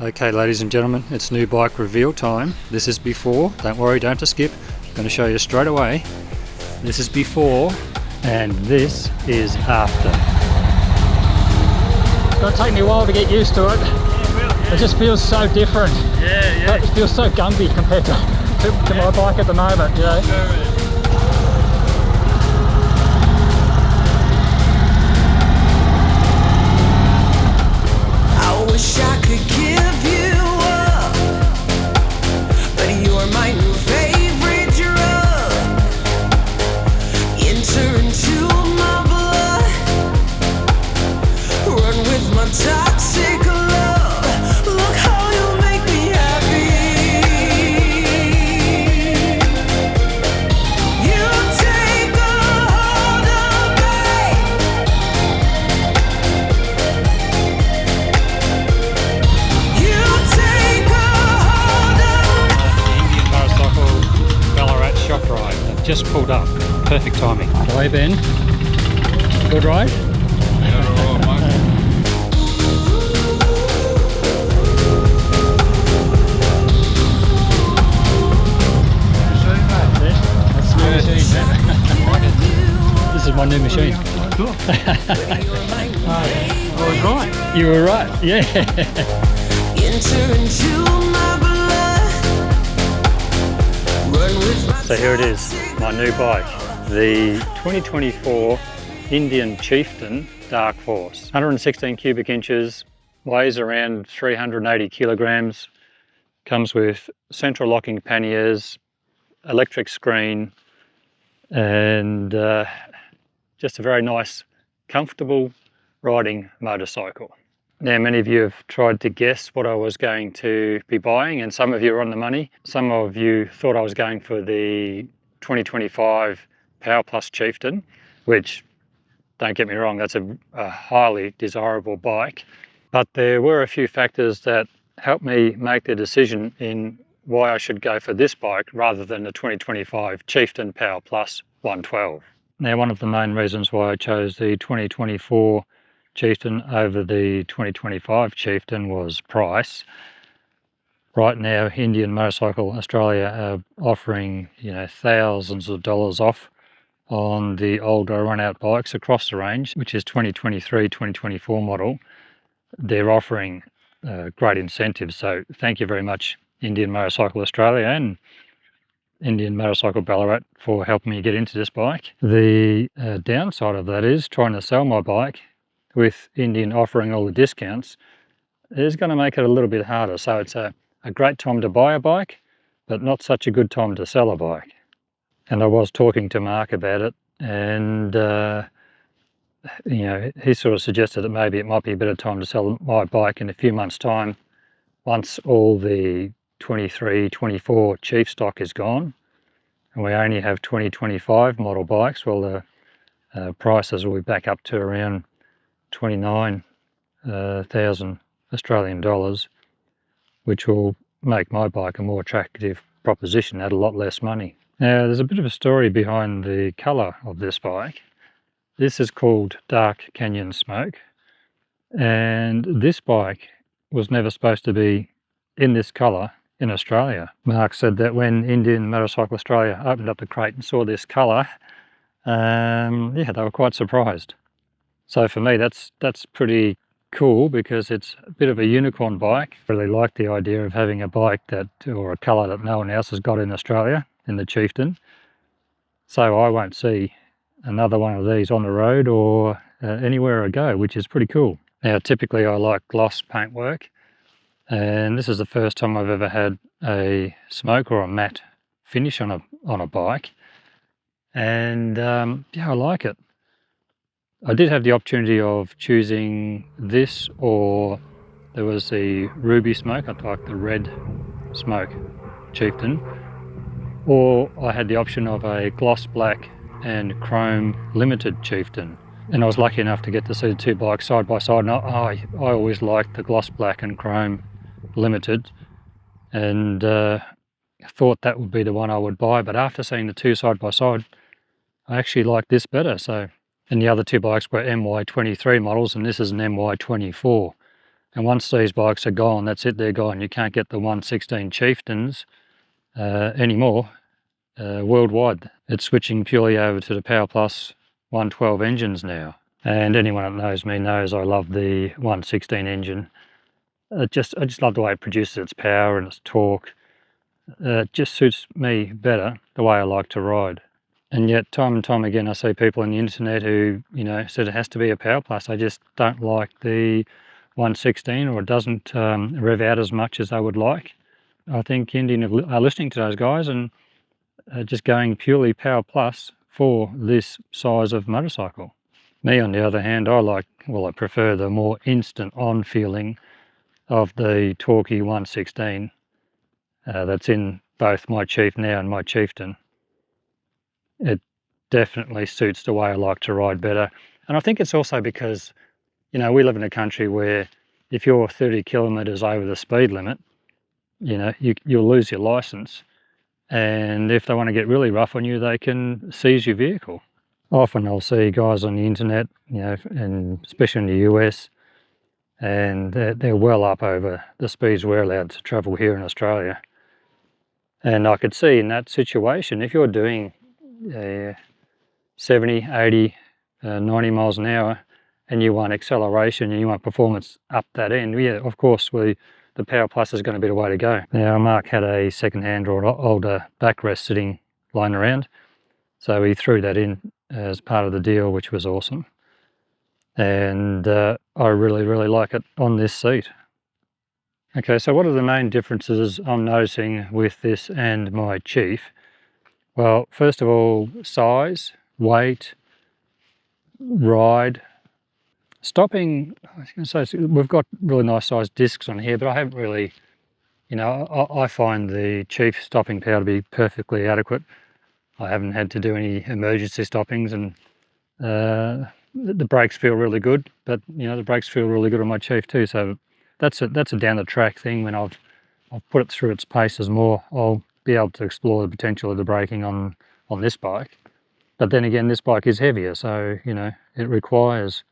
Okay, ladies and gentlemen, it's new bike reveal time. This is before, don't worry, don't have to skip. I'm going to show you straight away. This is before and this is after. It's going to take me a while to get used to it. Yeah, really, yeah. It just feels so different. Yeah. It feels so Gumby compared to my bike at the moment, you know. I wish I could give you up, but you're my new favorite drug. Enter into my blood, run with my toxic love. Look how you make me happy. You take a hold of me. You take a hold of me. Indian motorcycle Ballarat shock ride. I've just pulled up. Perfect timing. Away, Ben. Good ride? That's the new machine. This is my new machine. Cool. I was right. You were right, yeah. Enter into my blood, run with my So here it is, my new bike. The 2024 Indian Chieftain Dark Horse. 116 cubic inches, weighs around 380 kilograms, comes with central locking panniers, electric screen, and just a very nice, comfortable riding motorcycle. Now, many of you have tried to guess what I was going to be buying, and some of you are on the money. Some of you thought I was going for the 2025 Power Plus Chieftain, which, don't get me wrong, that's a highly desirable bike. But there were a few factors that helped me make the decision in why I should go for this bike rather than the 2025 Chieftain Power Plus 112. Now, one of the main reasons why I chose the 2024 Chieftain over the 2025 Chieftain was price. Right now, Indian Motorcycle Australia are offering, thousands of dollars off on the older run-out bikes across the range, which is 2023, 2024 model. They're offering great incentives. So thank you very much, Indian Motorcycle Australia and Indian Motorcycle Ballarat, for helping me get into this bike. The downside of that is trying to sell my bike with Indian offering all the discounts is going to make it a little bit harder. So it's a great time to buy a bike, but not such a good time to sell a bike. And I was talking to Mark about it, and he sort of suggested that maybe it might be a better time to sell my bike in a few months' time, once all the 23, 24 Chief stock is gone, and we only have 2025 model bikes. Well, the prices will be back up to around 29,000 Australian dollars, which will make my bike a more attractive proposition at a lot less money. Now, there's a bit of a story behind the colour of this bike. This is called Dark Canyon Smoke, and this bike was never supposed to be in this colour in Australia. Mark said that when Indian Motorcycle Australia opened up the crate and saw this colour, they were quite surprised. So for me, that's pretty cool, because it's a bit of a unicorn bike. I really like the idea of having a bike or a colour that no one else has got in Australia, in the Chieftain. So I won't see another one of these on the road or anywhere I go, which is pretty cool. Now, typically I like gloss paintwork, and this is the first time I've ever had a smoke or a matte finish on a bike, and I like it. I did have the opportunity of choosing this, or there was the ruby smoke, I like the red smoke Chieftain, or I had the option of a gloss black and chrome limited Chieftain. And I was lucky enough to get to see the two bikes side by side, and I always liked the gloss black and chrome limited, and thought that would be the one I would buy. But after seeing the two side by side, I actually like this better. So, and the other two bikes were MY23 models, and this is an MY24 And once these bikes are gone, that's it, they're gone. You can't get the 116 Chieftains anymore worldwide. It's switching purely over to the Power Plus 112 engines now. And anyone that knows me knows I love the 116 engine. I just love the way it produces its power and its torque. It just suits me better the way I like to ride. And yet time and time again I see people on the internet who, you know, said it has to be a Power Plus. I just don't like the 116, or it doesn't rev out as much as I would like. I think Indian are listening to those guys and just going purely Power Plus for this size of motorcycle. Me, on the other hand, I prefer the more instant on feeling of the torquey 116 that's in both my Chief now and my Chieftain. It definitely suits the way I like to ride better. And I think it's also because, you know, we live in a country where if you're 30 kilometres over the speed limit, you know, you'll lose your licence. And if they want to get really rough on you, they can seize your vehicle. Often I'll see guys on the internet, you know, and especially in the US, and they're well up over the speeds we're allowed to travel here in Australia. And I could see in that situation, if you're doing 70, 80, 90 miles an hour, and you want acceleration and you want performance up that end, yeah, of course, the Power Plus is going to be the way to go. Now, Mark had a second-hand or an older backrest sitting lying around, so he threw that in as part of the deal, which was awesome. And I really, really like it on this seat. Okay, so what are the main differences I'm noticing with this and my Chief? Well, first of all, size, weight, ride. Stopping, I was going to say, we've got really nice sized discs on here, but I haven't really, you know, I find the Chief stopping power to be perfectly adequate. I haven't had to do any emergency stoppings, and the brakes feel really good, but, you know, the brakes feel really good on my Chief too, so that's a down the track thing. When I've put it through its paces more, I'll be able to explore the potential of the braking on this bike. But then again, this bike is heavier, so, you know, it requires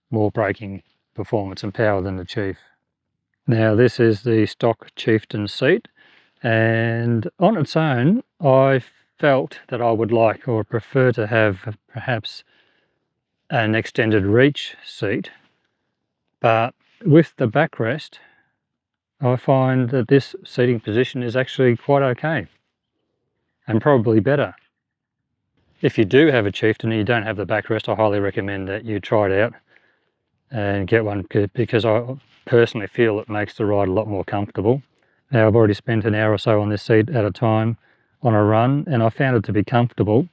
more braking performance and power than the Chief. Now, this is the stock Chieftain seat, and on its own I felt that I would like or prefer to have perhaps an extended reach seat, but with the backrest I find that this seating position is actually quite okay, and probably better. If you do have a Chieftain and you don't have the backrest, I highly recommend that you try it out and get one, because I personally feel it makes the ride a lot more comfortable. Now, I've already spent an hour or so on this seat at a time on a run, and I found it to be comfortable,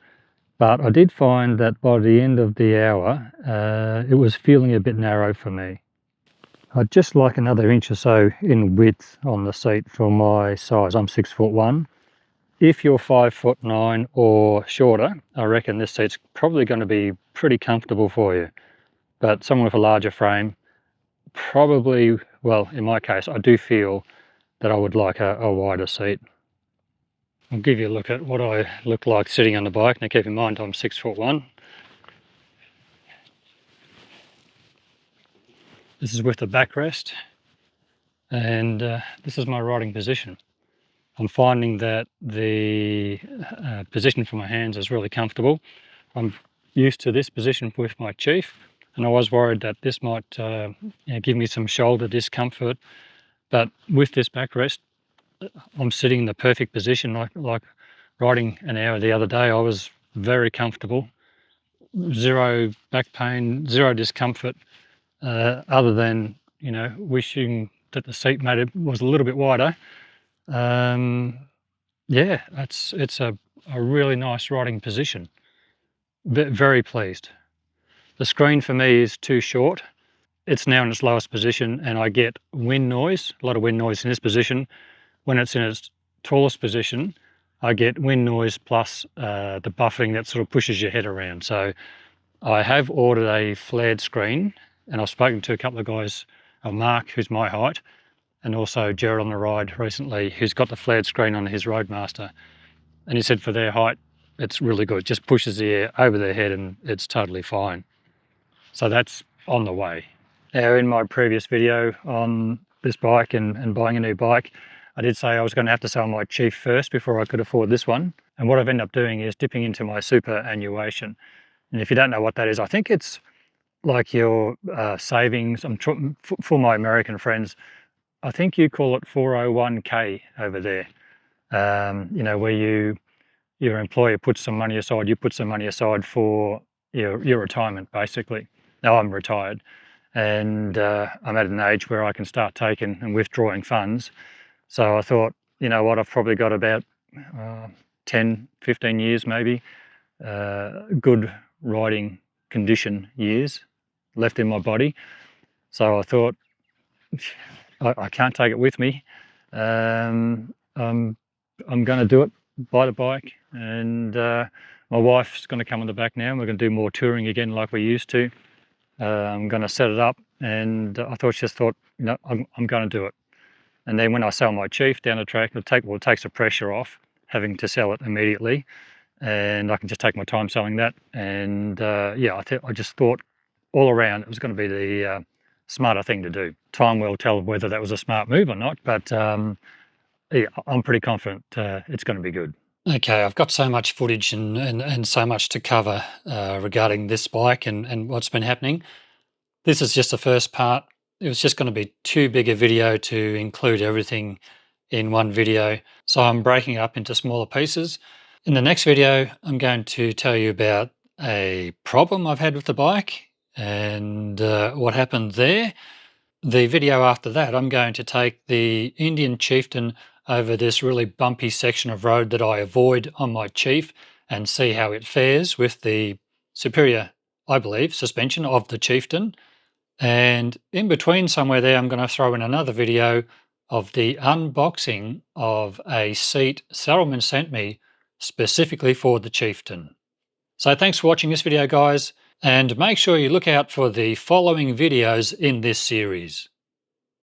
but I did find that by the end of the hour it was feeling a bit narrow for me. I'd just like another inch or so in width on the seat for my size. I'm 6'1". If you're 5'9" or shorter, I reckon this seat's probably going to be pretty comfortable for you. But someone with a larger frame, probably, well, in my case, I do feel that I would like a wider seat. I'll give you a look at what I look like sitting on the bike. Now, keep in mind, I'm 6'1". This is with the backrest, and this is my riding position. I'm finding that the position for my hands is really comfortable. I'm used to this position with my Chief, and I was worried that this might give me some shoulder discomfort, but with this backrest I'm sitting in the perfect position. Like riding an hour the other day, I was very comfortable, zero back pain, zero discomfort, other than, you know, wishing that the seat was a little bit wider. Yeah, it's a really nice riding position. Very pleased. The screen for me is too short. It's now in its lowest position, and I get wind noise, a lot of wind noise in this position. When it's in its tallest position, I get wind noise plus the buffeting that sort of pushes your head around. So I have ordered a flared screen, and I've spoken to a couple of guys, Mark, who's my height, and also Jared on the ride recently, who's got the flared screen on his Roadmaster. And he said for their height, it's really good. It just pushes the air over their head and it's totally fine. So that's on the way. Now, in my previous video on this bike and buying a new bike, I did say I was going to have to sell my Chief first before I could afford this one. And what I've ended up doing is dipping into my superannuation. And if you don't know what that is, I think it's like your savings. For my American friends, I think you call it 401k over there. You know, where your employer puts some money aside, you put some money aside for your retirement, basically. Now I'm retired, and I'm at an age where I can start taking and withdrawing funds. So I thought, you know what, I've probably got about 10, 15 years maybe, good riding condition years left in my body. So I thought, I can't take it with me. I'm going to do it, buy the bike, and my wife's going to come on the back now, and we're going to do more touring again like we used to. I'm going to set it up, and I just thought, you know, I'm going to do it. And then when I sell my Chief down the track, it takes the pressure off having to sell it immediately, and I can just take my time selling that. And yeah, I just thought all around it was going to be the smarter thing to do. Time will tell whether that was a smart move or not, but yeah, I'm pretty confident it's going to be good. Okay, I've got so much footage and so much to cover regarding this bike and what's been happening. This is just the first part. It was just going to be too big a video to include everything in one video, so I'm breaking it up into smaller pieces. In the next video, I'm going to tell you about a problem I've had with the bike and what happened there. The video after that, I'm going to take the Indian Chieftain over this really bumpy section of road that I avoid on my Chief and see how it fares with the superior, I believe, suspension of the Chieftain. And in between somewhere there, I'm going to throw in another video of the unboxing of a seat Saddleman sent me specifically for the Chieftain. So thanks for watching this video, guys, and make sure you look out for the following videos in this series.